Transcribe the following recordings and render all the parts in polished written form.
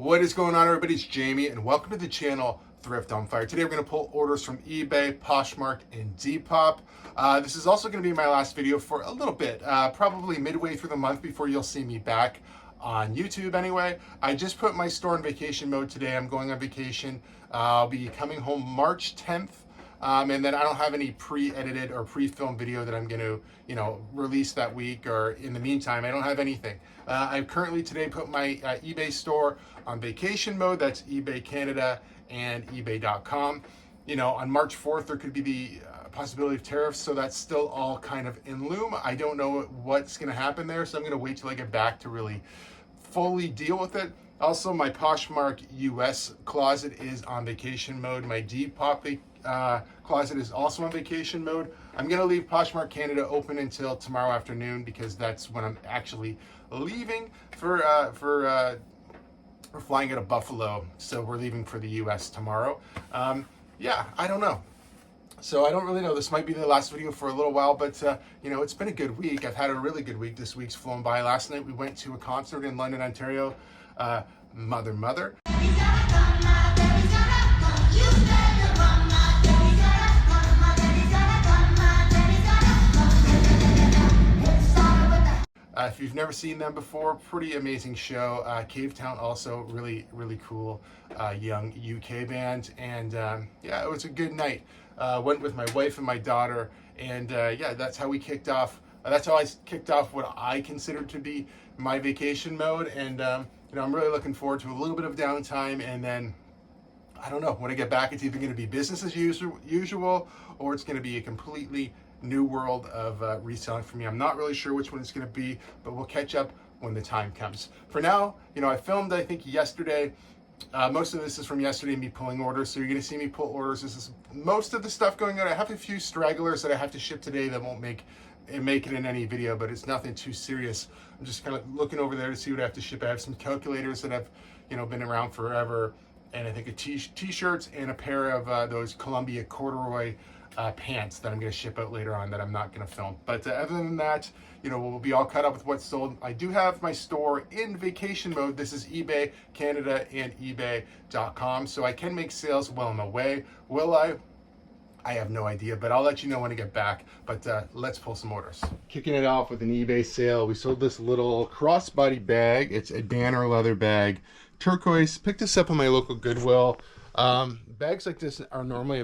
What is going on, everybody? It's Jamie, and welcome to the channel Thrift-Onfire. Today we're going to pull orders from eBay, Poshmark, and Depop. This is also going to be my last video for a little bit, probably midway through the month before you'll see me back on YouTube anyway. I just put my store in vacation mode today. I'm going on vacation. I'll be coming home March 10th. And then I don't have any pre-edited or pre-filmed video that I'm going to, release that week, or in the meantime, I don't have anything. I've currently today put my eBay store on vacation mode. That's eBay Canada and eBay.com. On March 4th, there could be the possibility of tariffs, so that's still all kind of in loom. I don't know what's going to happen there, so I'm going to wait till I get back to really fully deal with it. Also, my Poshmark US closet is on vacation mode. My Depop closet is also on vacation mode. I'm going to leave Poshmark Canada open until tomorrow afternoon because that's when I'm actually leaving for flying out of Buffalo. So we're leaving for the US tomorrow. Yeah, I don't know. So I don't really know. This might be the last video for a little while, but it's been a good week. I've had a really good week. This week's flown by. Last night we went to a concert in London, Ontario. Mother. If you've never seen them before, pretty amazing show. Cavetown also really, really cool young UK band. And yeah, it was a good night. Went with my wife and my daughter. And yeah, that's how we kicked off. That's how I kicked off what I consider to be my vacation mode. And I'm really looking forward to a little bit of downtime. And then, I don't know, when I get back, it's either going to be business as usual, or it's going to be a completely new world of reselling for me. I'm not really sure which one it's going to be, but we'll catch up when the time comes. For now, I filmed, I think, yesterday. Most of this is from yesterday, me pulling orders. So you're going to see me pull orders. This is most of the stuff going on. I have a few stragglers that I have to ship today that won't make it in any video, but it's nothing too serious. I'm just kind of looking over there to see what I have to ship. I have some calculators that have, been around forever, and I think a t-shirts and a pair of those Columbia corduroy pants that I'm going to ship out later on that I'm not going to film. But other than that, we'll be all caught up with what's sold. I do have my store in vacation mode. This is eBay Canada and eBay.com, so I can make sales while I'm away. Will I? I have no idea, but I'll let you know when I get back. But let's pull some orders. Kicking it off with an eBay sale. We sold this little crossbody bag. It's a Danner leather bag, turquoise. Picked this up on my local Goodwill. Bags like this are normally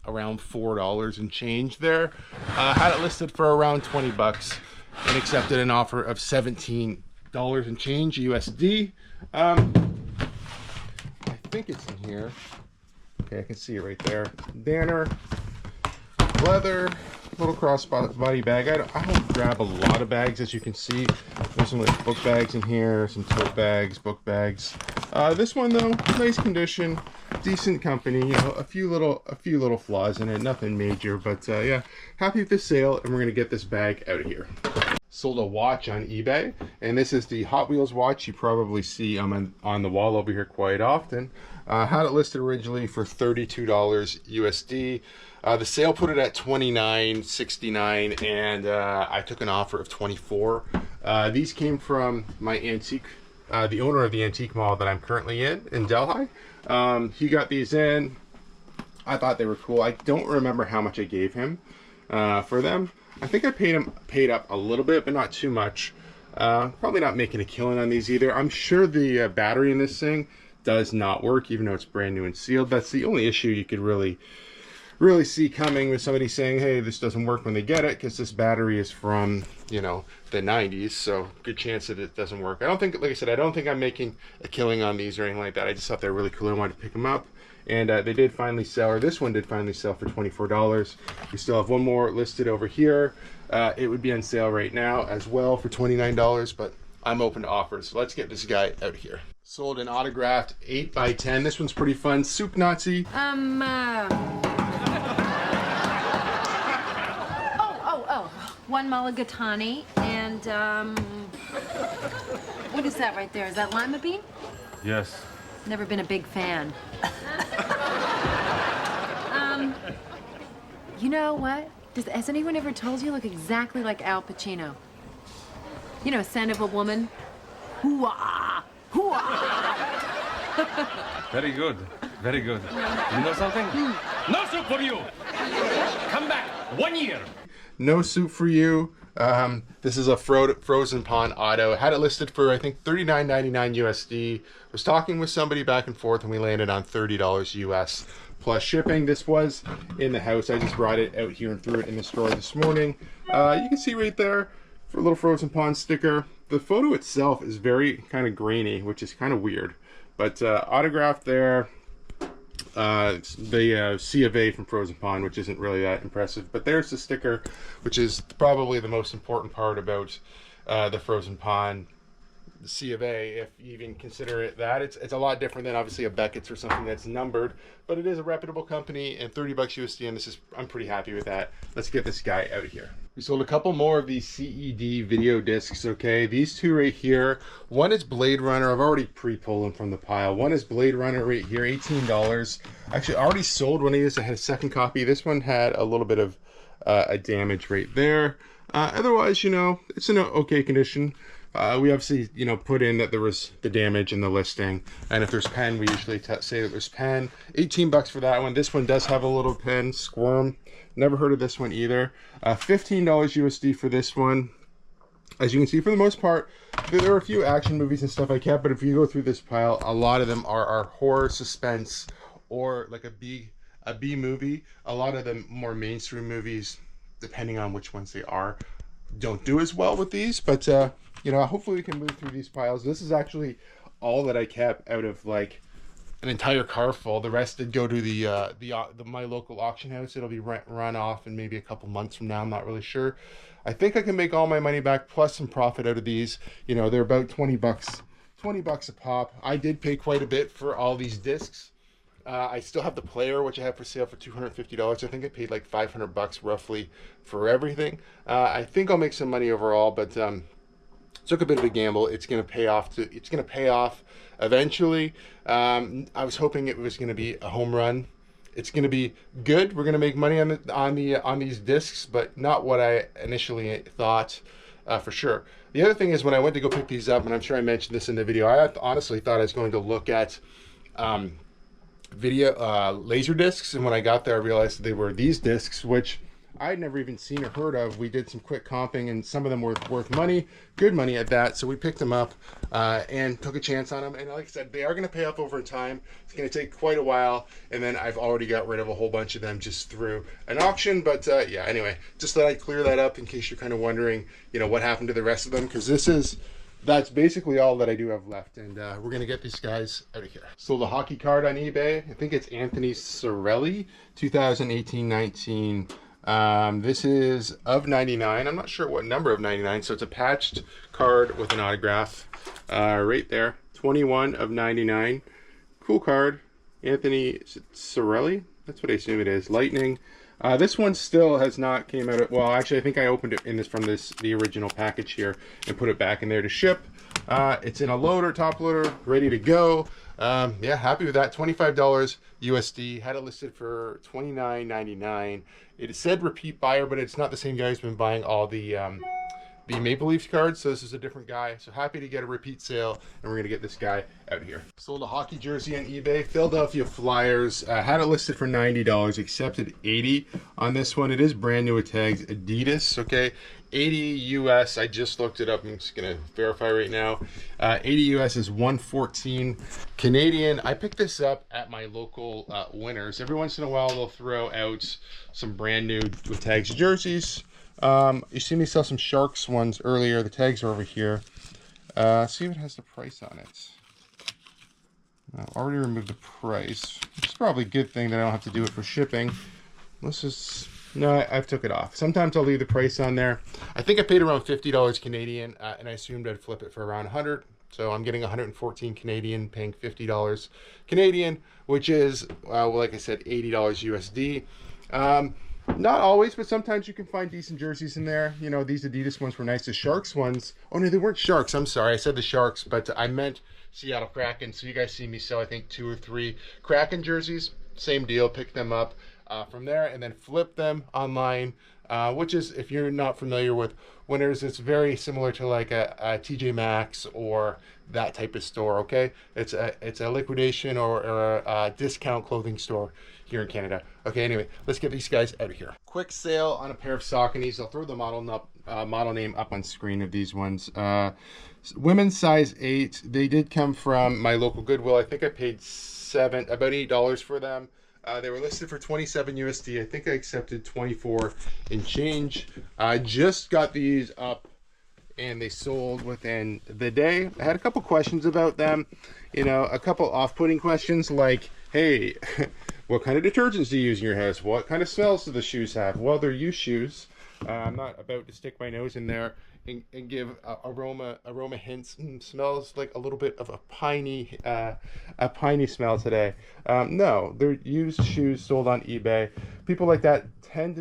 around $4 and change there. Had it listed for around 20 bucks and accepted an offer of $17 and change USD. I think it's in here. Okay, I can see it right there. Danner leather, little crossbody bag. I don't grab a lot of bags, as you can see. There's some like book bags in here, some tote bags, book bags. This one though, nice condition, decent company. A few little flaws in it, nothing major, but yeah, happy with this sale, and we're gonna get this bag out of here. Sold a watch on eBay, and this is the Hot Wheels watch. You probably see on the wall over here quite often. Had it listed originally for $32 USD. The sale put it at $29.69, and I took an offer of $24. These came from my antique, the owner of the antique mall that I'm currently in Delhi. He got these in. I thought they were cool. I don't remember how much I gave him for them. I think I paid up a little bit, but not too much. Probably not making a killing on these either. I'm sure the battery in this thing does not work, even though it's brand new and sealed. That's the only issue you could really see coming with somebody saying, hey, this doesn't work when they get it, because this battery is from, the 90s, so good chance that it doesn't work. I don't think, like I said, I don't think I'm making a killing on these or anything like that. I just thought they were really cool. I wanted to pick them up. And they did finally sell, or this one did finally sell for $24. We still have one more listed over here. It would be on sale right now as well for $29, but I'm open to offers. So let's get this guy out of here. Sold an autographed 8x10. This one's pretty fun. Soup Nazi. One mulligatawny and what is that right there? Is that lima bean? Yes. Never been a big fan. You know what? Has anyone ever told you look exactly like Al Pacino? Scent of a woman. Hoo-ah! Hoo-ah! Very good. Very good. You know something? No soup for you! Come back 1 year! No soup for you. This is a frozen pond auto. Had it listed for, I think, $39.99 USD. Was talking with somebody back and forth, and we landed on $30 US plus shipping. This was in the house. I just brought it out here and threw it in the store this morning. You can see right there for a little frozen pond sticker. The photo itself is very kind of grainy, which is kind of weird. But autographed there. The C of A from Frozen Pond, which isn't really that impressive. But there's the sticker, which is probably the most important part about the Frozen Pond C of A, if you even consider it that. It's a lot different than obviously a Beckett's or something that's numbered, but it is a reputable company, and $30 USD, and I'm pretty happy with that. Let's get this guy out of here. We sold a couple more of these CED video discs, okay? These two right here. One is Blade Runner. I've already pre-pulled them from the pile. One is Blade Runner right here, $18. Actually, I already sold one of these. I had a second copy. This one had a little bit of a damage right there. Otherwise, you know, it's in an okay condition. We obviously, you know, put in that there was the damage in the listing, and if there's pen, we usually say that there's pen. $18 for that one. This one does have a little pen, Squirm. Never heard of this one either. $15 USD for this one. As you can see, for the most part, there are a few action movies and stuff I kept, but if you go through this pile, a lot of them are horror, suspense, or like a B movie. A lot of the more mainstream movies, depending on which ones they are, don't do as well with these, but you know, hopefully we can move through these piles. This is actually all that I kept out of like an entire car full. The rest did go to the my local auction house. It'll be run off in maybe a couple months from now. I'm not really sure. I think I can make all my money back plus some profit out of these. You know, they're about $20 a pop. I did pay quite a bit for all these discs. I still have the player, which I have for sale for $250. I think I paid like $500 roughly for everything. I think I'll make some money overall, but took a bit of a gamble. It's going to pay off. It's going to pay off eventually. I was hoping it was going to be a home run. It's going to be good. We're going to make money on these discs, but not what I initially thought for sure. The other thing is when I went to go pick these up, and I'm sure I mentioned this in the video, I honestly thought I was going to look at video laser discs, and when I got there I realized they were these discs, which I'd never even seen or heard of. We did some quick comping, and some of them were worth money, good money at that, so we picked them up and took a chance on them. And like I said, they are going to pay off over time. It's going to take quite a while, and then I've already got rid of a whole bunch of them just through an auction. But yeah, anyway, just thought I'd clear that up in case you're kind of wondering, you know, what happened to the rest of them, because that's basically all that I do have left, and we're gonna get these guys out of here. Sold a hockey card on eBay. I think it's Anthony Cirelli, 2018-19. This is of 99. I'm not sure what number of 99, so it's a patched card with an autograph right there. 21 of 99. Cool card. Anthony Cirelli. That's what I assume it is. Lightning. This one still has not came out. Well, actually, I think I opened it from the original package here and put it back in there to ship. It's in a loader, top loader, ready to go. Yeah, happy with that. $25 USD. Had it listed for $29.99. It said repeat buyer, but it's not the same guy who's been buying all the Maple Leafs cards, so this is a different guy. So happy to get a repeat sale, and we're gonna get this guy out of here. Sold a hockey jersey on eBay, Philadelphia Flyers. Had it listed for $90, accepted $80 on this one. It is brand new with tags, Adidas. Okay, $80 US. I just looked it up. I'm just gonna verify right now. $80 US is $114 Canadian. I picked this up at my local Winners. Every once in a while, they'll throw out some brand new with tags jerseys. You see me sell some Sharks ones earlier. The tags are over here. See what has the price on it. I've already removed the price. It's probably a good thing that I don't have to do it for shipping. No, I've took it off. Sometimes I'll leave the price on there. I think I paid around $50 Canadian, and I assumed I'd flip it for around 100. So I'm getting 114 Canadian, paying $50 Canadian, which is, well, like I said, $80 USD. Not always, but sometimes you can find decent jerseys in there. You know, these Adidas ones were nice. The Sharks ones, oh no, they weren't Sharks. I'm sorry, I said the Sharks, but I meant Seattle Kraken. So you guys see me sell, I think, 2 or 3 Kraken jerseys. Same deal, pick them up from there and then flip them online, which is, if you're not familiar with Winners, it's very similar to like a TJ Maxx or that type of store. Okay, it's a liquidation or a discount clothing store here in Canada. Okay, anyway, let's get these guys out of here. Quick sale on a pair of Sauconys. I'll throw the model name up on screen of these ones. Women's size 8. They did come from my local Goodwill. I think I paid about $8 for them. They were listed for 27 USD. I think I accepted 24 and change. I just got these up and they sold within the day. I had a couple questions about them. You know, a couple off-putting questions like, hey, what kind of detergents do you use in your house? What kind of smells do the shoes have? Well, they're used shoes. I'm not about to stick my nose in there and give aroma hints. Smells like a little bit of a piney smell today. No, they're used shoes sold on eBay. People like that can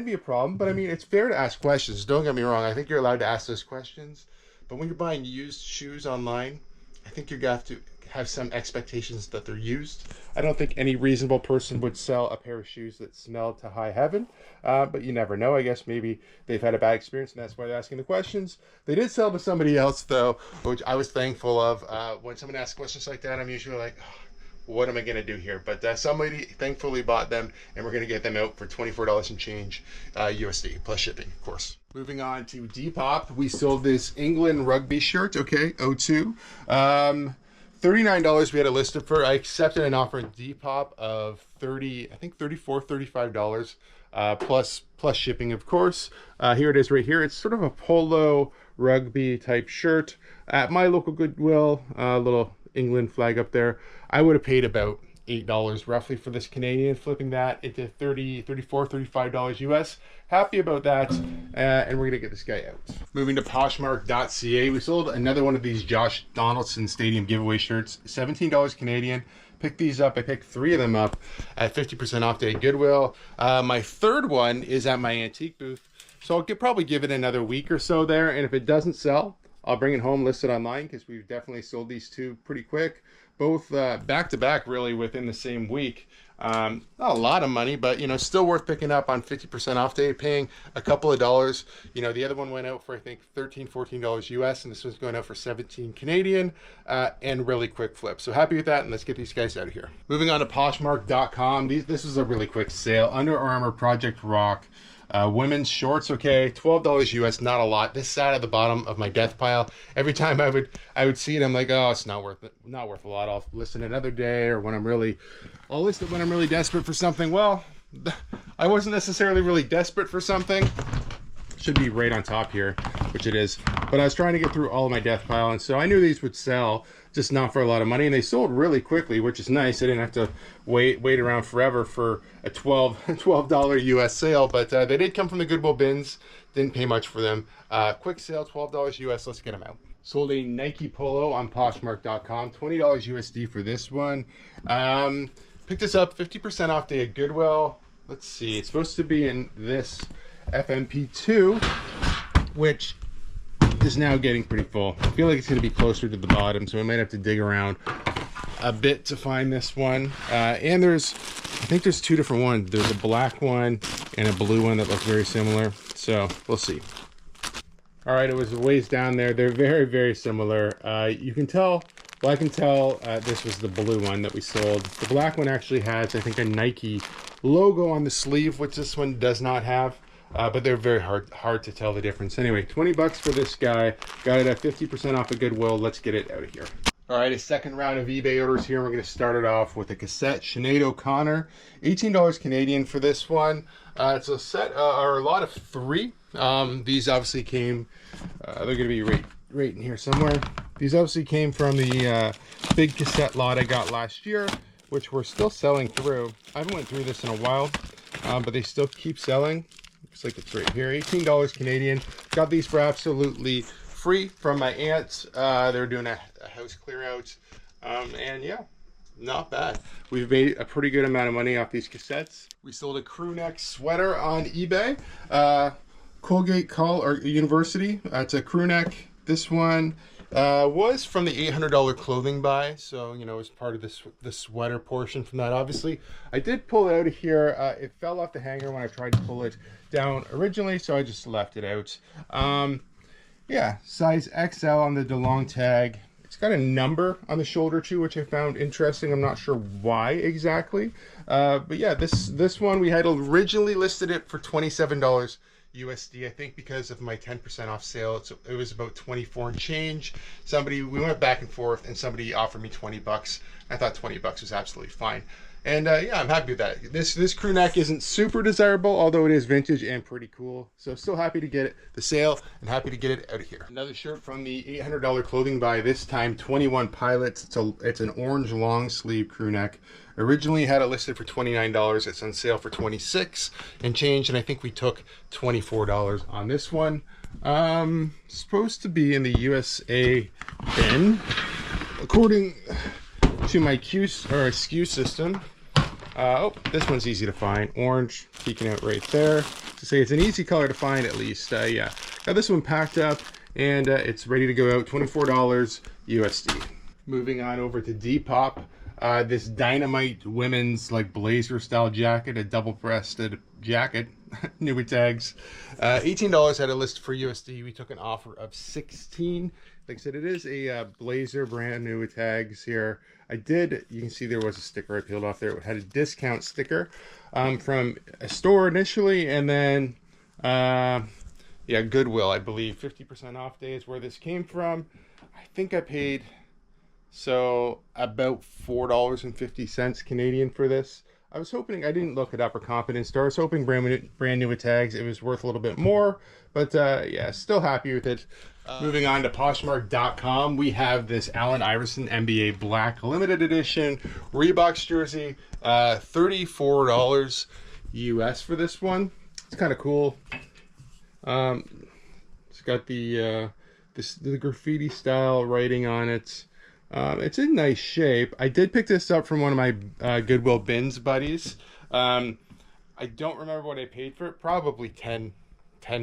be a problem, but I mean, it's fair to ask questions. Don't get me wrong. I think you're allowed to ask those questions, but when you're buying used shoes online, I think you're gonna have to have some expectations that they're used. I don't think any reasonable person would sell a pair of shoes that smell to high heaven, but you never know. I guess maybe they've had a bad experience and that's why they're asking the questions. They did sell to somebody else though, which I was thankful of. When someone asks questions like that, I'm usually like, oh, what am I gonna do here? But somebody thankfully bought them and we're gonna get them out for $24 and change USD plus shipping, of course. Moving on to Depop, we sold this England rugby shirt, okay, 02. $39 we had it listed for. I accepted an offer in Depop of $34, $35 plus shipping, of course. Here it is right here. It's sort of a polo rugby type shirt at my local Goodwill. Little England flag up there. I would have paid about $8 roughly for this Canadian, flipping that into $34, $35 US. Happy about that, and we're gonna get this guy out. Moving to Poshmark.ca, we sold another one of these Josh Donaldson Stadium giveaway shirts, $17 Canadian. Picked these up. I picked 3 of them up at 50% off day Goodwill. My third one is at my antique booth, so I'll probably give it another week or so there, and if it doesn't sell, I'll bring it home, list it online, because we've definitely sold these 2 pretty quick. Both back to back really within the same week. Not a lot of money, but you know, still worth picking up on 50% off day, paying a couple of dollars. You know, the other one went out for I think $13, $14 US, and this one's going out for 17 Canadian, and really quick flip. So happy with that, and let's get these guys out of here. Moving on to Poshmark.com. This is a really quick sale. Under Armour Project Rock. Women's shorts, okay, $12 US, not a lot. This sat at the bottom of my death pile. Every time I would see it, I'm like, oh, it's not worth it, not worth a lot. I'll listen another day, or I'll list it when I'm really desperate for something. Well, I wasn't necessarily really desperate for something. Should be right on top here, which it is. But I was trying to get through all of my death pile, and so I knew these would sell, just not for a lot of money, and they sold really quickly, which is nice. I didn't have to wait around forever for a $12 US sale, but they did come from the Goodwill bins. Didn't pay much for them. Quick sale, $12 US. Let's get them out. Sold a Nike Polo on Poshmark.com, $20 USD for this one. Picked this up 50% off day at Goodwill. Let's see, it's supposed to be in this FMP2, which is now getting pretty full. I feel like it's going to be closer to the bottom, so I might have to dig around a bit to find this one. And I think there's 2 different ones. There's a black one and a blue one that look very similar. So we'll see. All right, it was a ways down there. They're very, very similar. You can tell, well, I can tell this was the blue one that we sold. The black one actually has, I think, a Nike logo on the sleeve, which this one does not have. But they're very hard to tell the difference. Anyway, 20 bucks for this guy. Got it at 50% off of Goodwill. Let's get it out of here. All right, a second round of eBay orders here. We're going to start it off with a cassette Sinead O'Connor, $18 Canadian for this one. It's a set or a lot of 3. These obviously came. They're going to be right in here somewhere. These obviously came from the big cassette lot I got last year, which we're still selling through. I haven't went through this in a while, but they still keep selling. Looks like it's right here, $18 Canadian. Got these for absolutely free from my aunts. They were doing a house clear out, and yeah, not bad. We've made a pretty good amount of money off these cassettes. We sold a crew neck sweater on eBay. Colgate University. It's a crew neck. This one was from the $800 clothing buy, so you know, it's part of the sweater portion from that. Obviously, I did pull it out of here. It fell off the hanger when I tried to pull it down originally, so I just left it out. Yeah, size XL on the DeLong tag. It's got a number on the shoulder too, which I found interesting. I'm not sure why exactly. But yeah, this one, we had originally listed it for $27 USD. I think because of my 10% off sale, it was about 24 and change. We went back and forth, and somebody offered me 20 bucks. I thought 20 bucks was absolutely fine. And yeah, I'm happy with that. This crew neck isn't super desirable, although it is vintage and pretty cool. So still happy to get it, the sale, and happy to get it out of here. Another shirt from the $800 clothing buy, this time 21 Pilots. It's an orange long sleeve crew neck. Originally had it listed for $29. It's on sale for $26 and change, and I think we took $24 on this one. Supposed to be in the USA bin, according to my SKU system. Oh, this one's easy to find. Orange peeking out right there. To say it's an easy color to find, at least. Yeah, got this one packed up, and it's ready to go out. $24 USD. Moving on over to Depop. This Dynamite women's like blazer style jacket, a double-breasted jacket, new with tags. $18 had a list for USD. We took an offer of $16. Like I said, it is a blazer, brand new with tags here. You can see there was a sticker I peeled off there. It had a discount sticker from a store initially, and then yeah, Goodwill, I believe. 50% off day is where this came from. I think I paid about $4.50 Canadian for this. I was hoping, I didn't look it up or Confidence Store. I was hoping brand new with tags, it was worth a little bit more, but yeah, still happy with it. Moving on to Poshmark.com, we have this Allen Iverson NBA Black limited edition Reeboks jersey, $34 US for this one. It's kind of cool. It's got the graffiti style writing on it. It's in nice shape. I did pick this up from one of my Goodwill Bins buddies. I don't remember what I paid for it. Probably 10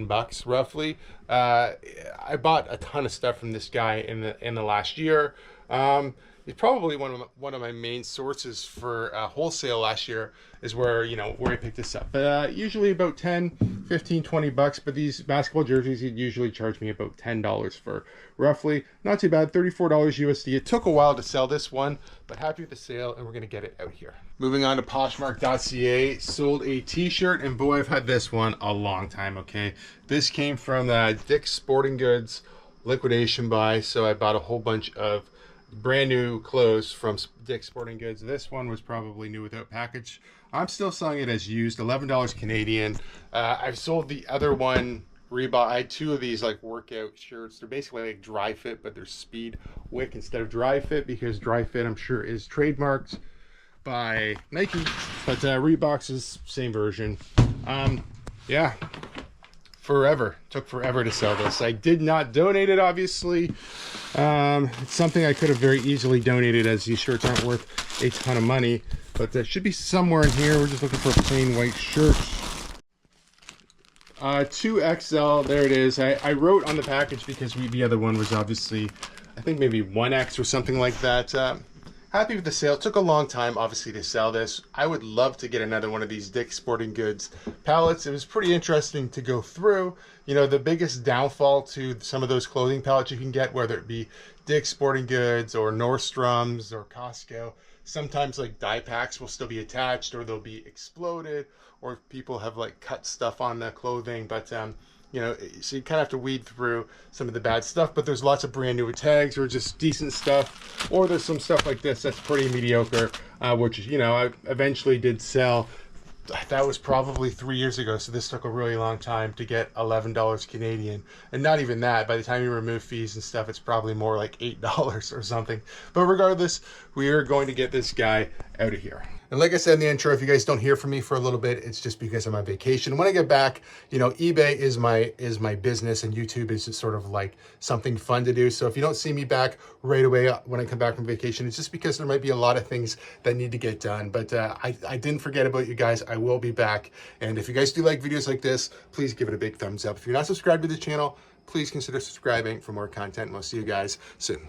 bucks roughly. I bought a ton of stuff from this guy in the last year. He's probably one of my main sources for wholesale last year, is where I picked this up. But usually about 10, 15, 20 bucks. But these basketball jerseys, he'd usually charge me about $10 for, roughly. Not too bad, $34 USD. It took a while to sell this one, but happy with the sale, and we're gonna get it out here. Moving on to Poshmark.ca, sold a t-shirt, and boy, I've had this one a long time, okay? This came from Dick's Sporting Goods liquidation buy, so I bought a whole bunch of brand new clothes from Dick's Sporting Goods. This one was probably new without package. I'm still selling it as used, $11 Canadian. I've sold the other one, Reebok. I had two of these like workout shirts. They're basically like dry fit, but they're speed wick instead of dry fit, because dry fit, I'm sure, is trademarked by Nike, but Reebok's is same version. Yeah, took forever to sell this. I did not donate it, obviously. It's something I could have very easily donated, as these shirts aren't worth a ton of money, but there should be somewhere in here. We're just looking for a plain white shirt. 2XL, there it is. I wrote on the package because the other one was obviously, I think maybe 1X or something like that. Happy with the sale. It took a long time, obviously, to sell this. I would love to get another one of these Dick's Sporting Goods pallets. It was pretty interesting to go through. The biggest downfall to some of those clothing pallets you can get, whether it be Dick's Sporting Goods or Nordstrom's or Costco, sometimes like die packs will still be attached, or they'll be exploded, or people have like cut stuff on the clothing. But so you kind of have to weed through some of the bad stuff, but there's lots of brand new tags or just decent stuff, or there's some stuff like this that's pretty mediocre, which I eventually did sell. That was probably 3 years ago, so this took a really long time to get $11 Canadian, and not even that. By the time you remove fees and stuff, it's probably more like $8 or something. But regardless, we are going to get this guy out of here. And like I said in the intro, if you guys don't hear from me for a little bit, it's just because I'm on vacation. When I get back, eBay is my business, and YouTube is just sort of like something fun to do. So if you don't see me back right away when I come back from vacation, it's just because there might be a lot of things that need to get done. But I didn't forget about you guys. I will be back. And if you guys do like videos like this, please give it a big thumbs up. If you're not subscribed to the channel, please consider subscribing for more content. And we'll see you guys soon.